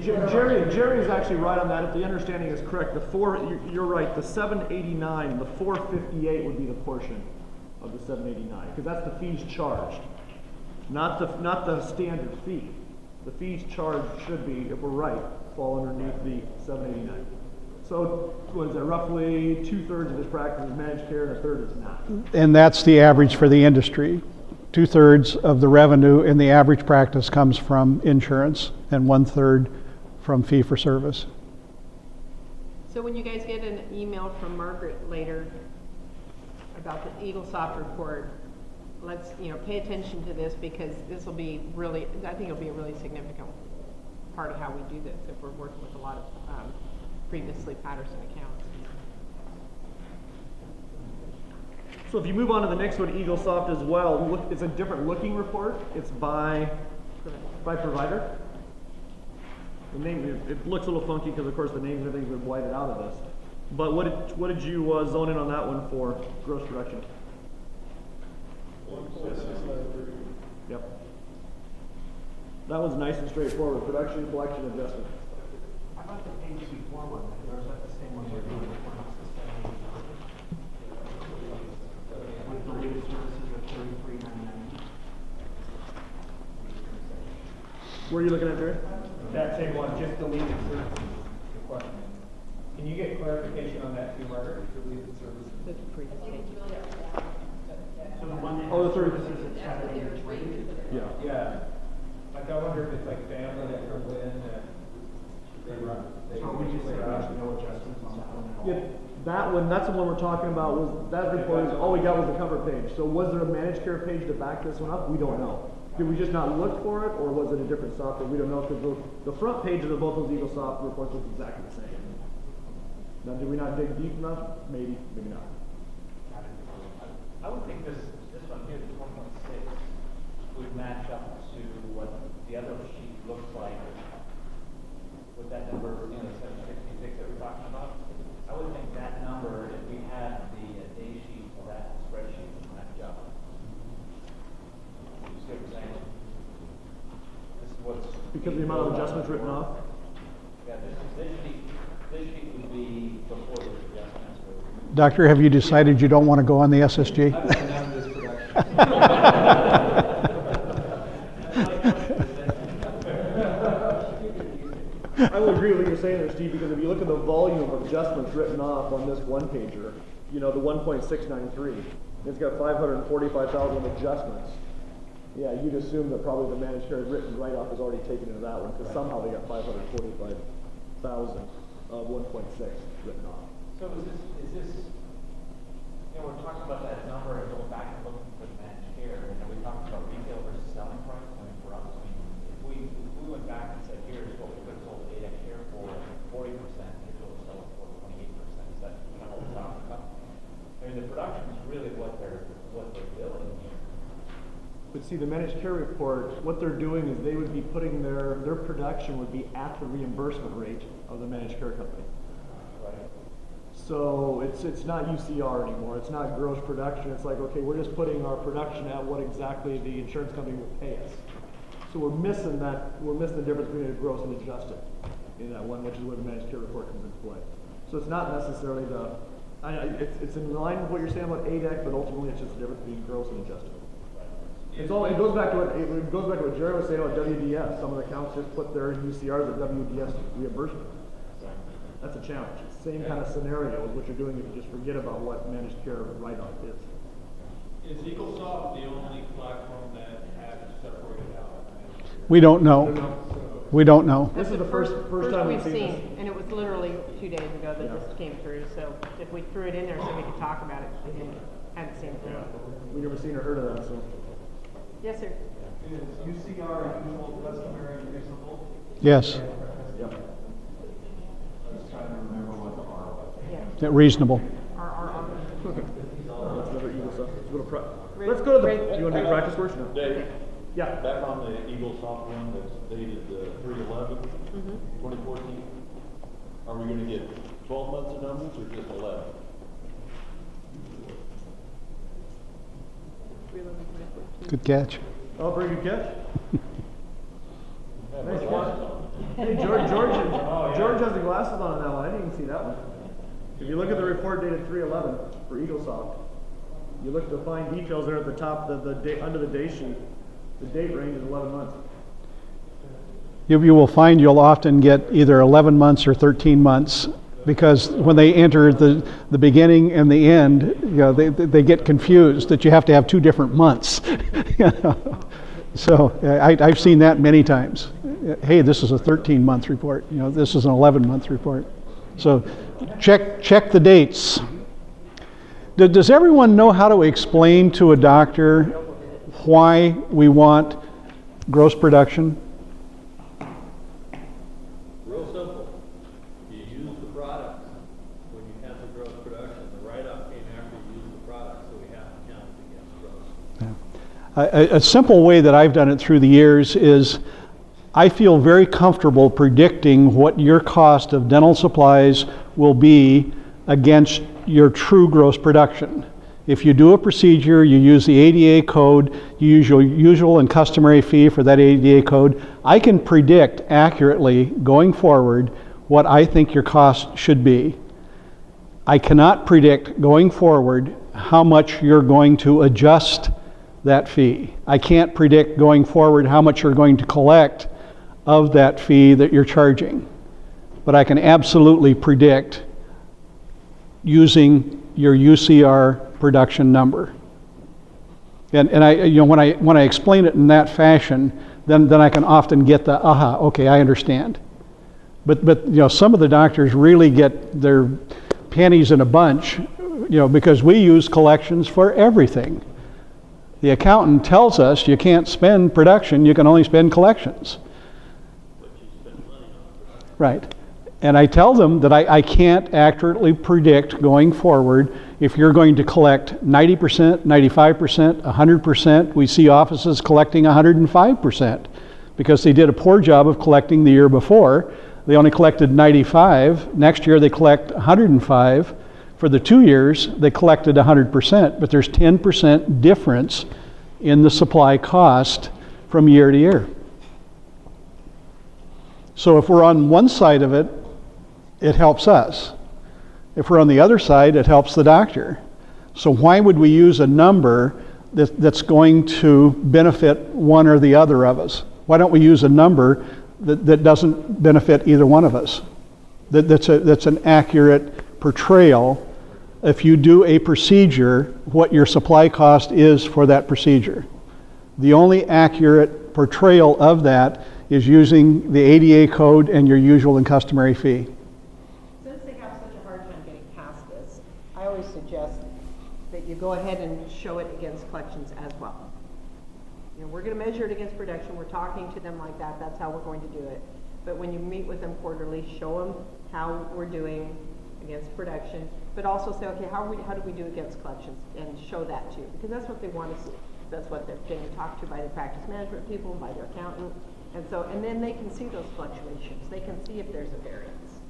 Jerry's actually right on that. If the understanding is correct, you're right. The 789, the 458 would be the portion of the 789 because that's the fees charged, not the standard fee. The fees charged should be, if we're right, fall underneath the 789. So what is that? Roughly 2/3 of this practice is managed care, and 1/3 is not. And that's the average for the industry. 2/3 of the revenue in the average practice comes from insurance, and 1/3 from fee for service. So when you guys get an email from Margaret later about the EagleSoft report, let's pay attention to this because this will be really, I think it'll be a really significant part of how we do this if we're working with a lot of previously Patterson accounts. So if you move on to the next one, EagleSoft as well, it's a different looking report. It's by provider. The name, it looks a little funky because of course the names and everything's been whited out of this. But what did you zone in on that one for gross production? Yep. That one's nice and straightforward. Production, collection, adjustment. How about the page before one? Or is that the same one we're doing? With the legal services of $33.99. Where are you looking at, Jerry? That same one, just deleted services. Can you get clarification on that too, Margaret? Deleted services. The previous page. So the one Oh, the third. services at 783. Yeah. Yeah. Like I wonder if it's like family that comes in and they run. So we just say there's no adjustments on that one at all. Yeah, that one, that's the one we're talking about. Was that report? All we got was the cover page. So was there a managed care page to back this one up? We don't know. Did we just not look for it, or was it a different software? We don't know because the front pages of both those EagleSoft reports look exactly the same. Now, did we not dig deep enough? Maybe, maybe not. I would think this one here, the 1.6, would match up to what the other sheet looks like with that number, the 766 that we're talking about. I would think that number, if we had the day sheet for that spreadsheet, would match up. You see what I'm saying? This is what's Because the amount of adjustments written off? Yeah, this sheet would be before the adjustments were. Doctor, have you decided you don't want to go on the SSG? I've been down this production. I will agree with what you're saying there, Steve, because if you look at the volume of adjustments written off on this one pager, the 1.693, it's got 545,000 adjustments. Yeah, you'd assume that probably the managed care written write-off is already taken into that one, because somehow they got 545,000 of 1.6 written off. So is this, we're talking about that number and going back and looking for the managed care, and then we talked about retail versus selling price. I mean, for us, if we went back and said, here's what we could have sold data care for 40%, here's what we sell it for 28%, is that kind of what we're talking about? I mean, the production is really what they're billing here. But see, the managed care report, what they're doing is they would be putting their production would be at the reimbursement rate of the managed care company. Right. So it's not UCR anymore. It's not gross production. It's like, okay, we're just putting our production at what exactly the insurance company will pay us. So we're missing the difference between a gross and adjusted in that one, which is where the managed care report comes into play. So it's not necessarily it's in line with what you're saying about ADEC, but ultimately it's just the difference between gross and adjusted. It goes back to what Jerry was saying about WDS. Some of the accounts just put their UCRs at WDS reimbursement. That's a challenge. It's the same kind of scenario as what you're doing if you just forget about what managed care write-off is. Is EagleSoft the only platform that has it separated out? We don't know. We don't know. This is the first time we've seen this. And it was literally 2 days ago that this came through. So if we threw it in there so we could talk about it, we hadn't seen it. We've never seen or heard of that. So. Yes, sir. Is UCR usual, customary, and reasonable? Yes. Yep. I was trying to remember what the R was. Yeah. Reasonable. Let's go to the. You want to do practice first? No. Dave, Yeah. back on the EagleSoft one that's dated 3/11, 2014. Are we going to get 12 months of numbers or just 11? Good catch. Oh, very good catch. Nice one. Hey, George, Oh, yeah. George has the glasses on that one. I didn't even see that one. If you look at the report dated 3/11 for EagleSoft, you look at the fine details there at the top, the date under the day sheet. The date range is 11 months. You will find you'll often get either 11 months or 13 months because when they enter the beginning and the end, they get confused that you have to have two different months. So I've seen that many times. Hey, this is a 13-month report. This is an 11-month report. So check the dates. Does everyone know how to explain to a doctor why we want gross production? Real simple. You use the products when you have the gross production. The write-off came after you use the product, so we have to count it against gross. A simple way that I've done it through the years is I feel very comfortable predicting what your cost of dental supplies will be against your true gross production. If you do a procedure, you use the ADA code, you use your usual and customary fee for that ADA code, I can predict accurately going forward what I think your cost should be. I cannot predict going forward how much you're going to adjust that fee. I can't predict going forward how much you're going to collect of that fee that you're charging. But I can absolutely predict using your UCR production number. And I when I explain it in that fashion, then I can often get the aha, okay, I understand. But some of the doctors really get their panties in a bunch, because we use collections for everything. The accountant tells us you can't spend production, you can only spend collections. But you spend money on production. Right. And I tell them that I can't accurately predict going forward if you're going to collect 90%, 95%, 100%. We see offices collecting 105% because they did a poor job of collecting the year before. They only collected 95. Next year they collect 105. For the 2 years, they collected 100%, but there's 10% difference in the supply cost from year to year. So if we're on one side of it, it helps us. If we're on the other side, it helps the doctor. So why would we use a number that's going to benefit one or the other of us? Why don't we use a number that doesn't benefit either one of us? That's an accurate portrayal. If you do a procedure, what your supply cost is for that procedure. The only accurate portrayal of that is using the ADA code and your usual and customary fee. Since they have such a hard time getting past this, I always suggest that you go ahead and show it against collections as well. We're going to measure it against production. We're talking to them like that. That's how we're going to do it. But when you meet with them quarterly, show them how we're doing against production, but also say, okay, how do we do against collections, and show that too, because that's what they want to see. That's what they're getting talked to by the practice management people, by their accountant, and then they can see those fluctuations. They can see if there's a variance,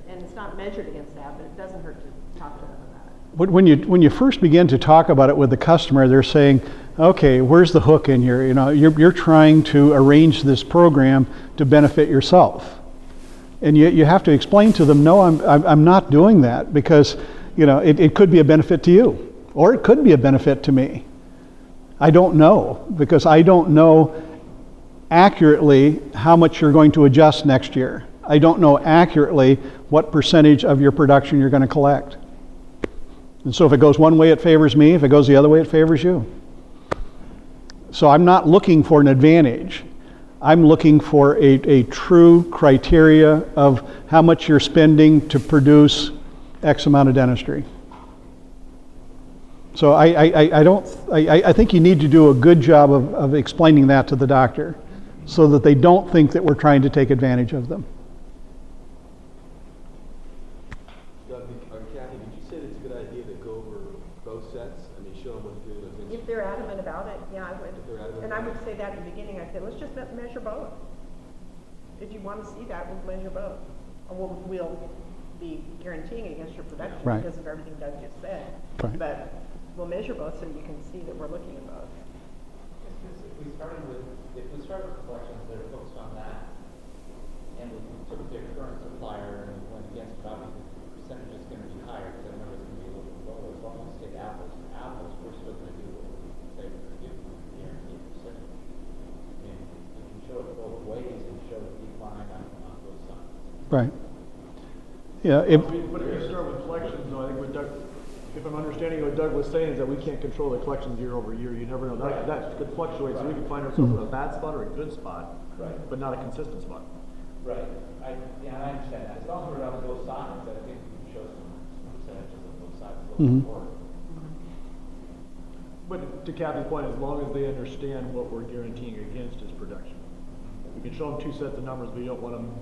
and it's not measured against that, but it doesn't hurt to talk to them about it. When you first begin to talk about it with the customer, they're saying, okay, where's the hook in here? You're trying to arrange this program to benefit yourself. And you have to explain to them, no, I'm not doing that, because it could be a benefit to you, or it could be a benefit to me. I don't know, because I don't know accurately how much you're going to adjust next year. I don't know accurately what percentage of your production you're going to collect. And so if it goes one way, it favors me. If it goes the other way, it favors you. So I'm not looking for an advantage. I'm looking for a true criteria of how much you're spending to produce X amount of dentistry. So I think you need to do a good job of explaining that to the doctor so that they don't think that we're trying to take advantage of them. Kathy, did you say it's a good idea to go over both sets? I mean, show them what to do. If they're adamant about it, yeah, I would. And I would say that in the beginning. I'd say, let's just measure both. If you want to see that, we'll measure both. Or we'll be guaranteeing against your production Right. because of everything Doug just said. Right. But we'll measure both so you can see that we're looking at both. If we start with collections that are focused on that, and Right. Yeah, But if you start with collections, though, I think what Doug, if I'm understanding what Doug was saying, is that we can't control the collections year over year. You never know. That could fluctuate, so we can find ourselves in a bad spot or a good spot, Right. but not a consistent spot. Right, I understand that, as long as we're on both sides, I think we can show some percentages of both sides going forward. But to Kathy's point, as long as they understand what we're guaranteeing against is production. We can show them two sets of numbers, but you don't want them,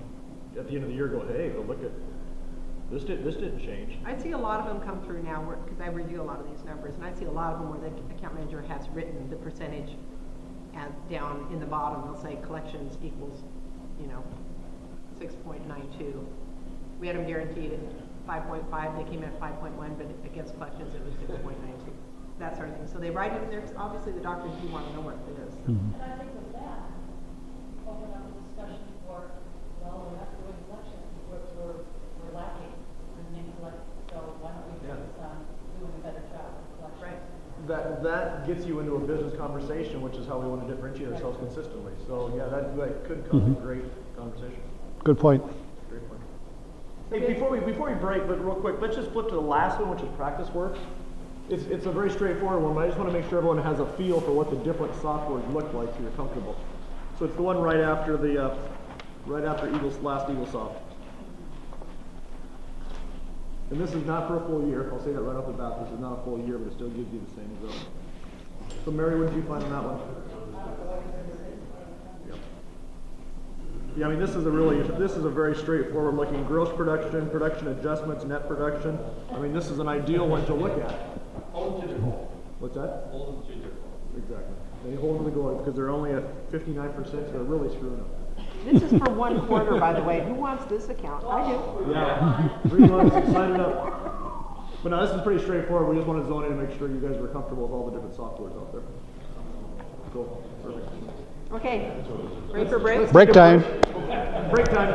at the end of the year, go, hey, but look at, this didn't change. I see a lot of them come through now, because I review a lot of these numbers, and I see a lot of them where the account manager has written the percentage and down in the bottom, they'll say collections equals, 6.92. We had them guaranteed at 5.5, they came in at 5.1, but against collections it was 6.92. That sort of thing. So they write it in there, 'cause obviously the doctors do want to know what it is. And I think with that, open up the discussion for, well, we're not doing collections, we're lacking in collect, so why don't we focus on doing a better job of collections? Right. That gets you into a business conversation, which is how we want to differentiate ourselves consistently. So yeah, that could cause a great conversation. good point. Great point. Hey, before we break, but real quick, let's just flip to the last one, which is practice work. It's a very straightforward one, but I just want to make sure everyone has a feel for what the different softwares look like so you're comfortable. So it's the one right after last EagleSoft. And this is not for a full year. I'll say that right off the bat. This is not a full year, but it still gives you the same result. So Mary, what did you find on that one? Yeah, I mean, this is a very straightforward looking gross production, production adjustments, net production. I mean, this is an ideal one to look at. What's that? Exactly. They hold them to the goal because they're only at 59%, so they're really screwing up. This is for 1 quarter, by the way. Who wants this account? I do. Yeah. 3 months, sign it up. But no, this is pretty straightforward. We just want to zone in and make sure you guys were comfortable with all the different softwares out there. Cool. Perfect. Okay. Ready for break? Break time. Break time.